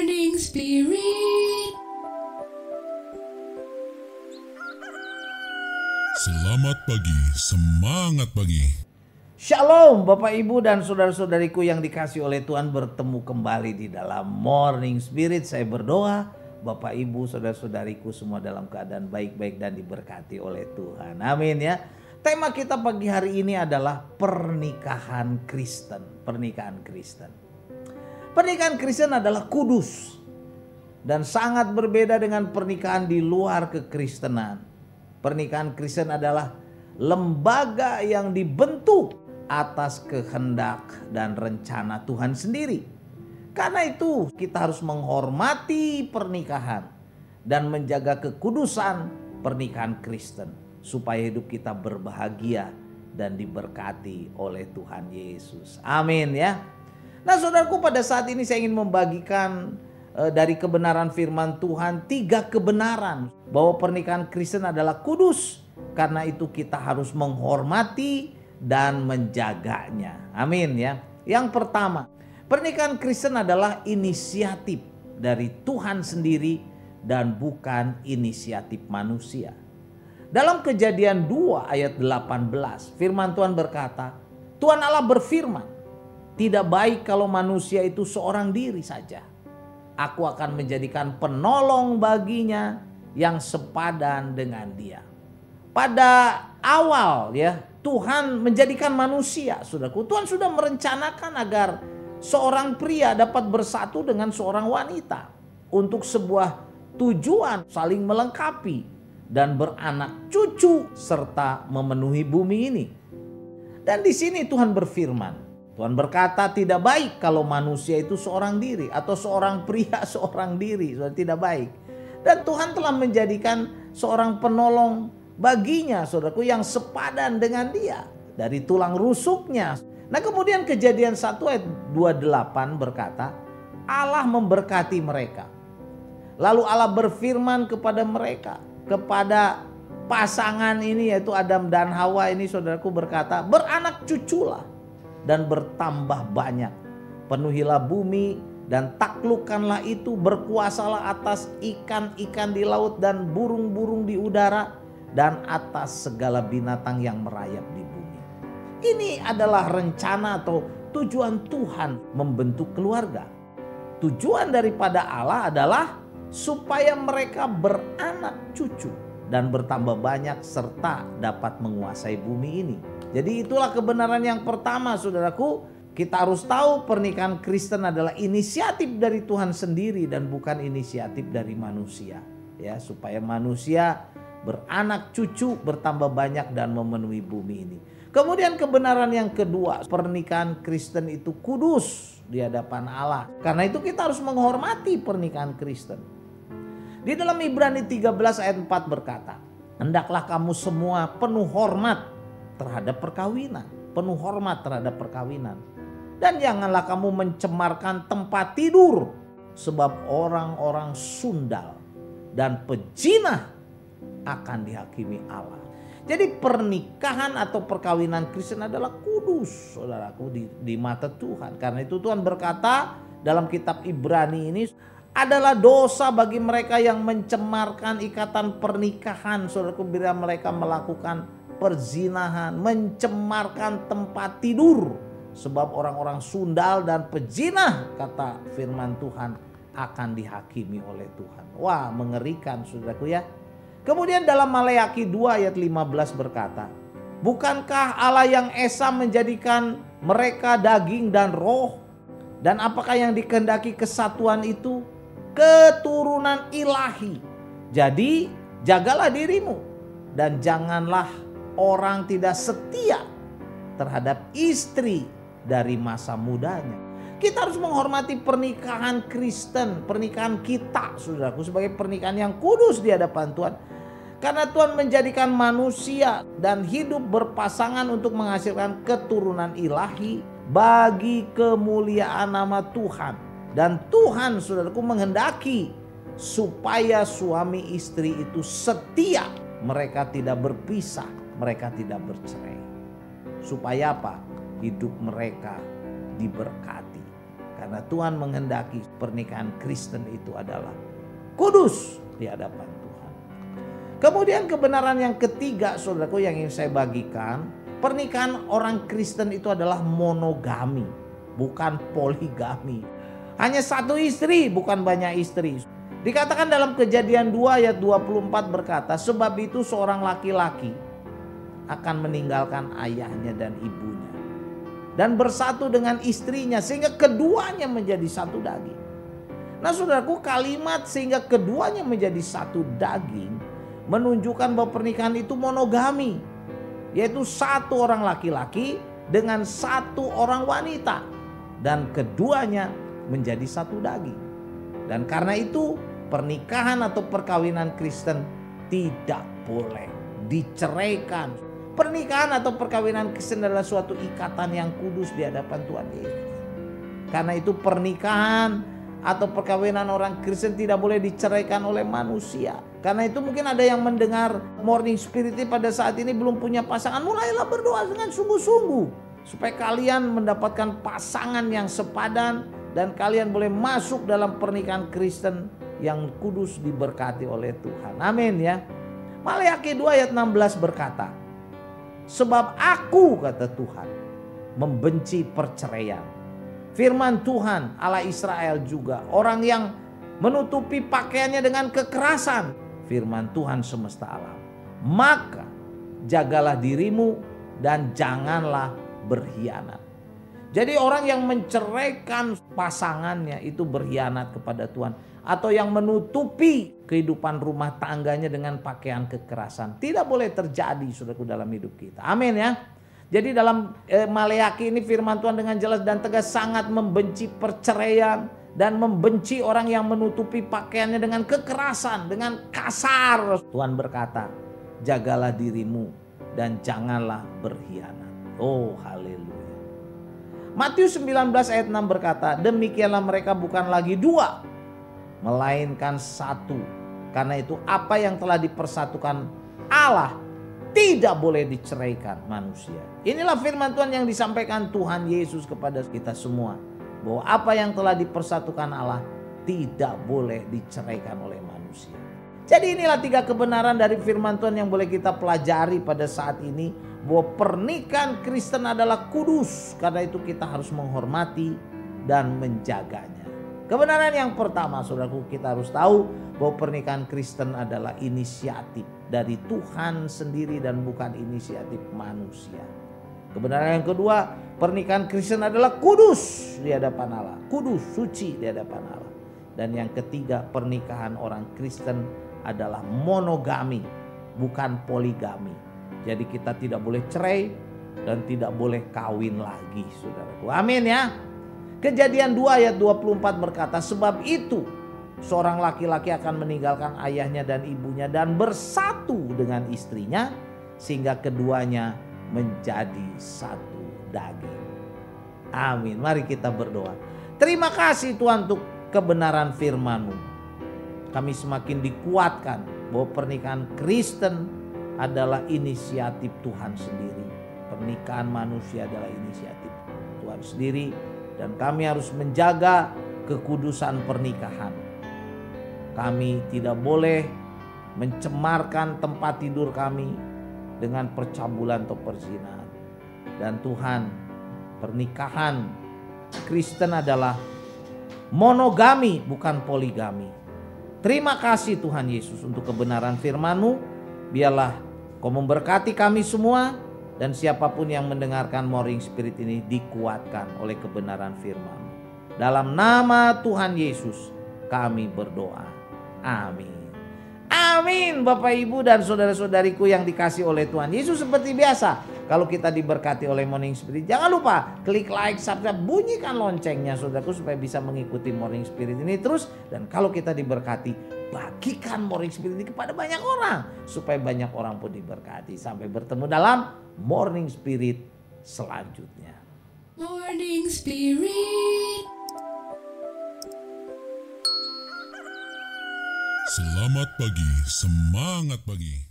Morning Spirit. Selamat pagi, semangat pagi. Shalom Bapak Ibu dan saudara-saudariku yang dikasih oleh Tuhan, bertemu kembali di dalam Morning Spirit. Saya berdoa Bapak Ibu saudara-saudariku semua dalam keadaan baik-baik dan diberkati oleh Tuhan. Amin ya. Tema kita pagi hari ini adalah pernikahan Kristen. Pernikahan Kristen. Pernikahan Kristen adalah kudus dan sangat berbeda dengan pernikahan di luar kekristenan. Pernikahan Kristen adalah lembaga yang dibentuk atas kehendak dan rencana Tuhan sendiri. Karena itu kita harus menghormati pernikahan dan menjaga kekudusan pernikahan Kristen supaya hidup kita berbahagia dan diberkati oleh Tuhan Yesus. Amin ya. Nah saudaraku, pada saat ini saya ingin membagikan dari kebenaran firman Tuhan 3 kebenaran bahwa pernikahan Kristen adalah kudus. Karena itu kita harus menghormati dan menjaganya. Amin ya. Yang pertama, pernikahan Kristen adalah inisiatif dari Tuhan sendiri dan bukan inisiatif manusia. Dalam Kejadian 2 ayat 18, firman Tuhan berkata, Tuhan Allah berfirman, tidak baik kalau manusia itu seorang diri saja. Aku akan menjadikan penolong baginya yang sepadan dengan dia. Pada awal ya, Tuhan menjadikan manusia, saudaraku. Tuhan sudah merencanakan agar seorang pria dapat bersatu dengan seorang wanita untuk sebuah tujuan saling melengkapi dan beranak cucu serta memenuhi bumi ini. Dan di sini Tuhan berfirman, Tuhan berkata tidak baik kalau manusia itu seorang diri atau seorang pria seorang diri, sudah tidak baik. Dan Tuhan telah menjadikan seorang penolong baginya, saudaraku, yang sepadan dengan dia dari tulang rusuknya. Nah kemudian Kejadian 1 ayat 28 berkata, Allah memberkati mereka. Lalu Allah berfirman kepada mereka, kepada pasangan ini yaitu Adam dan Hawa ini, saudaraku, berkata, beranak cuculah dan bertambah banyak. Penuhilah bumi dan taklukkanlah itu, berkuasalah atas ikan-ikan di laut dan burung-burung di udara dan atas segala binatang yang merayap di bumi. Ini adalah rencana atau tujuan Tuhan membentuk keluarga. Tujuan daripada Allah adalah supaya mereka beranak cucu dan bertambah banyak serta dapat menguasai bumi ini. Jadi itulah kebenaran yang pertama, saudaraku. Kita harus tahu pernikahan Kristen adalah inisiatif dari Tuhan sendiri dan bukan inisiatif dari manusia. Ya, supaya manusia beranak cucu, bertambah banyak dan memenuhi bumi ini. Kemudian kebenaran yang kedua, pernikahan Kristen itu kudus di hadapan Allah. Karena itu kita harus menghormati pernikahan Kristen. Di dalam Ibrani 13 ayat 4 berkata, hendaklah kamu semua penuh hormat terhadap perkawinan. Penuh hormat terhadap perkawinan. Dan janganlah kamu mencemarkan tempat tidur, sebab orang-orang sundal dan pejinah akan dihakimi Allah. Jadi pernikahan atau perkawinan Kristen adalah kudus, saudaraku, di mata Tuhan. Karena itu Tuhan berkata dalam kitab Ibrani ini, adalah dosa bagi mereka yang mencemarkan ikatan pernikahan, saudaraku, bila mereka melakukan perzinahan, mencemarkan tempat tidur. Sebab orang-orang sundal dan pejinah, kata firman Tuhan, akan dihakimi oleh Tuhan. Wah, mengerikan, saudaraku ya. Kemudian dalam Maleakhi 2 ayat 15 berkata, bukankah Allah yang esa menjadikan mereka daging dan roh? Dan apakah yang dikehendaki kesatuan itu? Keturunan ilahi. Jadi jagalah dirimu dan janganlah orang tidak setia terhadap istri dari masa mudanya. Kita harus menghormati pernikahan Kristen, pernikahan kita, saudaraku, sebagai pernikahan yang kudus di hadapan Tuhan. Karena Tuhan menjadikan manusia dan hidup berpasangan untuk menghasilkan keturunan ilahi bagi kemuliaan nama Tuhan. Dan Tuhan, saudaraku, menghendaki supaya suami istri itu setia. Mereka tidak berpisah, mereka tidak bercerai. Supaya apa? Hidup mereka diberkati. Karena Karena Tuhan menghendaki pernikahan Kristen itu adalah kudus di hadapan Tuhan. Kemudian kebenaran yang ketiga, saudaraku, yang ingin saya bagikan, pernikahan orang Kristen itu adalah monogami, bukan poligami. Hanya satu istri, bukan banyak istri. Dikatakan dalam Kejadian 2 ayat 24 berkata, sebab itu seorang laki-laki akan meninggalkan ayahnya dan ibunya dan bersatu dengan istrinya sehingga keduanya menjadi satu daging. Nah saudaraku, kalimat sehingga keduanya menjadi satu daging menunjukkan bahwa pernikahan itu monogami, yaitu satu orang laki-laki dengan satu orang wanita dan keduanya menjadi satu daging. Dan karena itu pernikahan atau perkawinan Kristen tidak boleh diceraikan. Pernikahan atau perkawinan Kristen adalah suatu ikatan yang kudus di hadapan Tuhan Yesus. Karena itu pernikahan atau perkawinan orang Kristen tidak boleh diceraikan oleh manusia. Karena itu mungkin ada yang mendengar Morning Spirit pada saat ini belum punya pasangan. Mulailah berdoa dengan sungguh-sungguh supaya kalian mendapatkan pasangan yang sepadan dan kalian boleh masuk dalam pernikahan Kristen yang kudus diberkati oleh Tuhan. Amin ya. Maleakhi 2 ayat 16 berkata, sebab aku, kata Tuhan, membenci perceraian. Firman Tuhan Allah Israel juga, orang yang menutupi pakaiannya dengan kekerasan. Firman Tuhan semesta alam, maka jagalah dirimu dan janganlah berkhianat. Jadi orang yang menceraikan pasangannya itu berkhianat kepada Tuhan. Atau yang menutupi kehidupan rumah tangganya dengan pakaian kekerasan. Tidak boleh terjadi, saudaraku, dalam hidup kita. Amin ya. Jadi dalam Maleakhi ini firman Tuhan dengan jelas dan tegas sangat membenci perceraian. Dan membenci orang yang menutupi pakaiannya dengan kekerasan, dengan kasar. Tuhan berkata, jagalah dirimu dan janganlah berkhianat. Oh haleluya. Matius 19 ayat 6 berkata, demikianlah mereka bukan lagi dua, melainkan satu. Karena itu apa yang telah dipersatukan Allah tidak boleh diceraikan manusia. Inilah firman Tuhan yang disampaikan Tuhan Yesus kepada kita semua. Bahwa apa yang telah dipersatukan Allah tidak boleh diceraikan oleh manusia. Jadi inilah 3 kebenaran dari firman Tuhan yang boleh kita pelajari pada saat ini. Bahwa pernikahan Kristen adalah kudus. Karena itu kita harus menghormati dan menjaganya. Kebenaran yang pertama, saudaraku, kita harus tahu bahwa pernikahan Kristen adalah inisiatif dari Tuhan sendiri dan bukan inisiatif manusia. Kebenaran yang kedua, pernikahan Kristen adalah kudus di hadapan Allah. Kudus, suci di hadapan Allah. Dan yang ketiga, pernikahan orang Kristen adalah monogami, bukan poligami. Jadi kita tidak boleh cerai dan tidak boleh kawin lagi, saudaraku. Amin ya. Kejadian 2 ayat 24 berkata, sebab itu seorang laki-laki akan meninggalkan ayahnya dan ibunya dan bersatu dengan istrinya sehingga keduanya menjadi satu daging. Amin. Mari kita berdoa. Terima kasih Tuhan untuk kebenaran firman-Mu. Kami semakin dikuatkan bahwa pernikahan Kristen adalah inisiatif Tuhan sendiri. Pernikahan manusia adalah inisiatif Tuhan sendiri. Dan kami harus menjaga kekudusan pernikahan. Kami tidak boleh mencemarkan tempat tidur kami dengan percabulan atau perzinahan. Dan Tuhan, pernikahan Kristen adalah monogami bukan poligami. Terima kasih Tuhan Yesus untuk kebenaran firman-Mu. Biarlah Kau memberkati kami semua dan siapapun yang mendengarkan Morning Spirit ini dikuatkan oleh kebenaran firman-Mu. Dalam nama Tuhan Yesus kami berdoa. Amin. Amin Bapak Ibu dan saudara-saudariku yang dikasih oleh Tuhan Yesus. Seperti biasa, kalau kita diberkati oleh Morning Spirit, jangan lupa klik like, subscribe, bunyikan loncengnya saudaraku supaya bisa mengikuti Morning Spirit ini terus. Dan kalau kita diberkati, bagikan Morning Spirit ini kepada banyak orang supaya banyak orang pun diberkati. Sampai bertemu dalam Morning Spirit selanjutnya. Morning Spirit. Selamat pagi, semangat pagi.